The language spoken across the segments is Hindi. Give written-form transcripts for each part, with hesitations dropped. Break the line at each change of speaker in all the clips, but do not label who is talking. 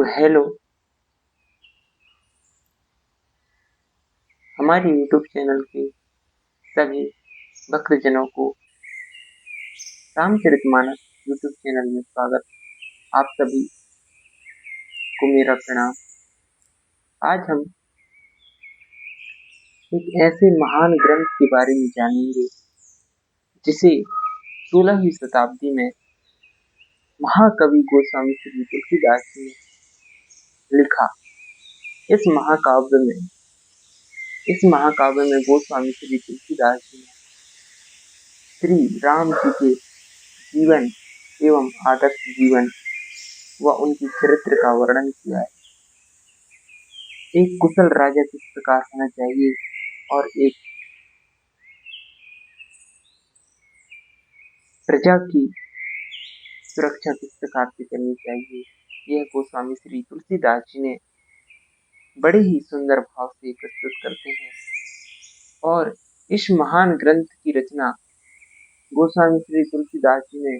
तो हेलो, हमारे यूट्यूब चैनल के सभी भक्तजनों को रामचरितमानस यूट्यूब चैनल में स्वागत। आप सभी को मेरा प्रणाम। आज हम एक ऐसे महान ग्रंथ के बारे में जानेंगे जिसे 16वीं शताब्दी में महाकवि गोस्वामी श्री तुलसीदास जी ने लिखा। इस महाकाव्य में गोस्वामी श्री तुलसीदास जी ने श्री राम जी के जीवन एवं आदर्श जीवन व उनकी चरित्र का वर्णन किया है। एक कुशल राजा किस प्रकार होना चाहिए और एक प्रजा की सुरक्षा किस प्रकार से करनी चाहिए, यह गोस्वामी श्री तुलसीदास जी ने बड़े ही सुंदर भाव से प्रस्तुत करते हैं। और इस महान ग्रंथ की रचना गोस्वामी श्री तुलसीदास जी ने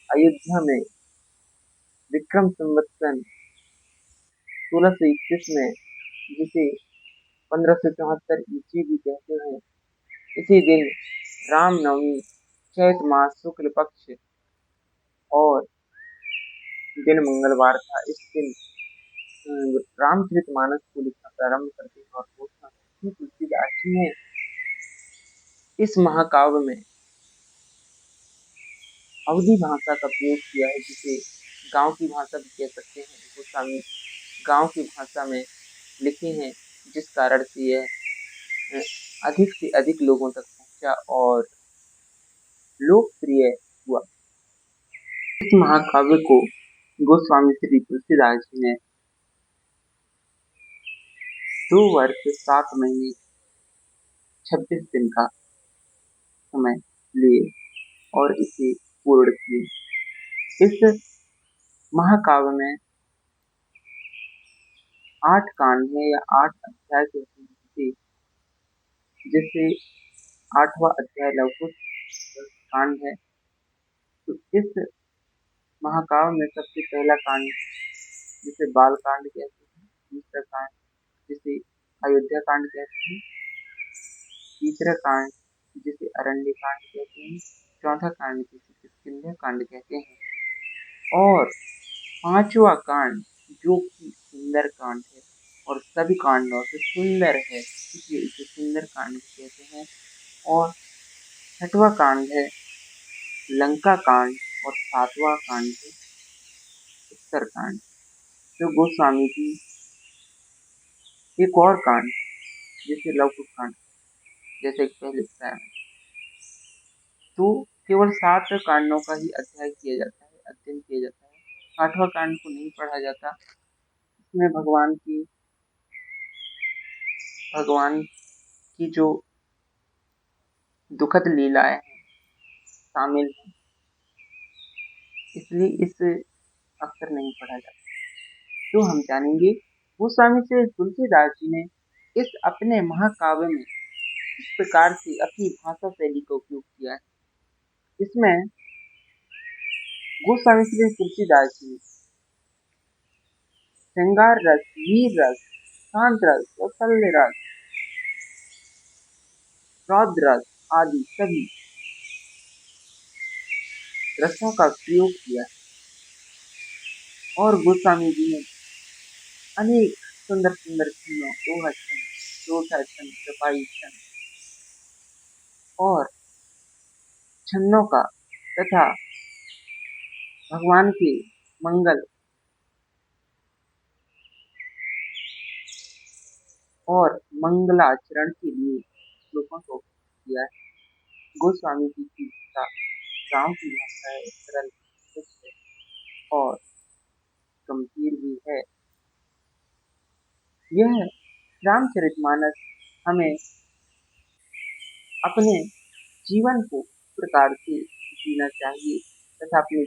अयोध्या में विक्रम संवत्सर 1621 में, जिसे 1574 ईस्वी भी कहते हैं, इसी दिन रामनवमी चैत मास शुक्ल पक्ष और दिन मंगलवार था। इस दिन रामचरितमानस को लिखना प्रारंभ करते हैं और गोस्वामी तुलसीदास जी ने इस महाकाव्य में अवधी भाषा का प्रयोग किया है, जिसे गांव की भाषा भी कह सकते हैं। गोस्वामी गांव की भाषा में लिखे हैं, जिस कारण से यह अधिक से अधिक लोगों तक पहुंचा और लोकप्रिय हुआ। इस महाकाव्य को गोस्वामी श्री तुलसीदास जी ने 2 वर्ष 7 महीने 26 दिन का समय लिए और इसे पूर्ण किए। इस महाकाव्य में 8 कांड है या 8 अध्याय कहते हैं, जिससे 8वां अध्याय लवकुश कांड है। तो इस महाकाव्य में सबसे पहला कांड जिसे बाल कांड कहते हैं, दूसरा कांड जिसे अयोध्या कांड कहते हैं, तीसरा कांड जिसे अरण्य कांड कहते हैं, चौथा कांड जिसे किष्किंधा कांड कहते हैं और 5वां कांड जो कि सुंदर कांड है और सभी कांडों से सुंदर है, इसलिए इसे सुंदर कांड कहते हैं। और 6वां कांड है लंका कांड और 7वां कांड है उत्तर कांड। तो गोस्वामी जी एक और कांड जिसे लवकुश कांड, जैसे पहले बताया, तो केवल 7 कांडों का ही अध्ययन किया जाता है। 8वां कांड को नहीं पढ़ा जाता। इसमें भगवान की जो दुखद लीलाएं हैं शामिल हैं, इसलिए इस अक्सर नहीं पढ़ा जाता। तो हम जानेंगे गोस्वामी से तुलसीदास जी ने इस अपने महाकाव्य में किस प्रकार से अपनी भाषा शैली का उपयोग किया है। इसमें गोस्वामी श्री तुलसीदास जी श्रृंगार रस, वीर रस, शांत रस, कौशल्य रस, रौद्र रस आदि सभी रसों का प्रयोग किया है। और गोस्वामी जी ने अनेक सुंदर सुंदर छंदों, दोहा छंद, चौथा छंद, चौपाई छंद और छंदों का तथा भगवान के मंगल और मंगलाचरण के लिए श्लोकों का उपयोग किया है। गोस्वामी जी की भाषा गांव की भाषा है, सरल है और गंभीर भी है। यह रामचरितमानस हमें अपने जीवन को किस प्रकार से जीना चाहिए तथा अपने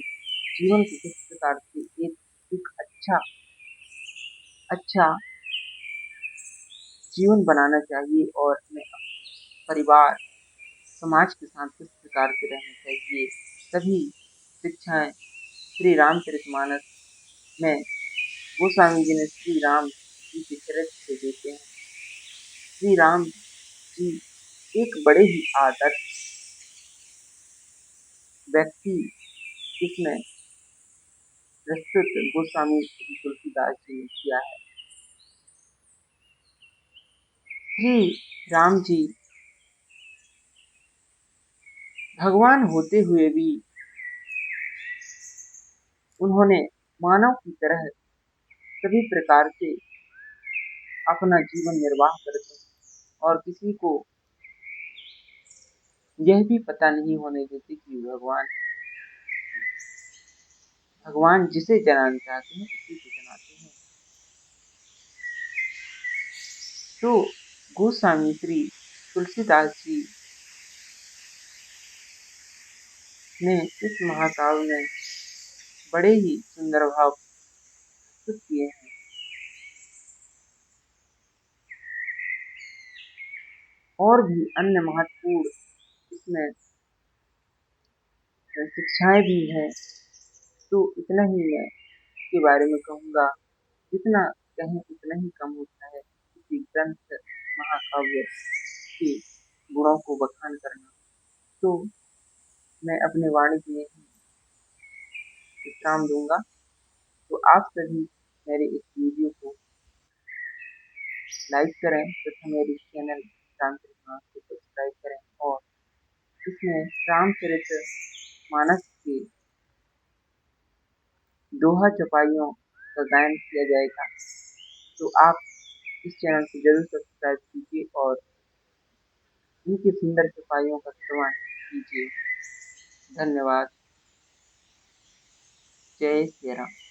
जीवन को किस प्रकार से एक अच्छा जीवन बनाना चाहिए और अपने परिवार समाज के साथ किस प्रकार से रहना चाहिए, सभी शिक्षाएं श्री रामचरितमानस में गोस्वामी जी ने श्री राम जी के चरित्र से देते हैं। श्री राम जी एक बड़े ही आदर्श व्यक्ति इसमें प्रस्तुत गोस्वामी श्री तुलसीदास जी ने किया है। श्री राम जी भगवान होते हुए भी उन्होंने मानव की तरह सभी प्रकार से अपना जीवन निर्वाह करते हैं और किसी को यह भी पता नहीं होने देते कि भगवान जिसे जनाना चाहते हैं उसी को जनाते हैं। तो गोस्वामी श्री तुलसीदास जी ने इस महाकाव्य में बड़े ही सुंदर भाव प्रस्तुत किए हैं। और भी अन्य महत्वपूर्ण इसमें शिक्षाएं भी हैं, तो इतना ही मैं इसके बारे में कहूँगा। जितना कहें उतना ही कम होता है किसी ग्रंथ महाकाव्य के गुणों को बखान करना। तो मैं अपने वाणिज्य में विश्राम दूंगा। तो आप सभी मेरे इस वीडियो को लाइक करें तथा मेरे चैनल रामचरित मानस को सब्सक्राइब करें और इसमें रामचरित मानस के दोहा चौपाइयों का गायन किया जाएगा। तो आप इस चैनल को जरूर सब्सक्राइब कीजिए और इनकी सुंदर चौपाइयों का श्रवण कीजिए। धन्यवाद। जय श्री राम।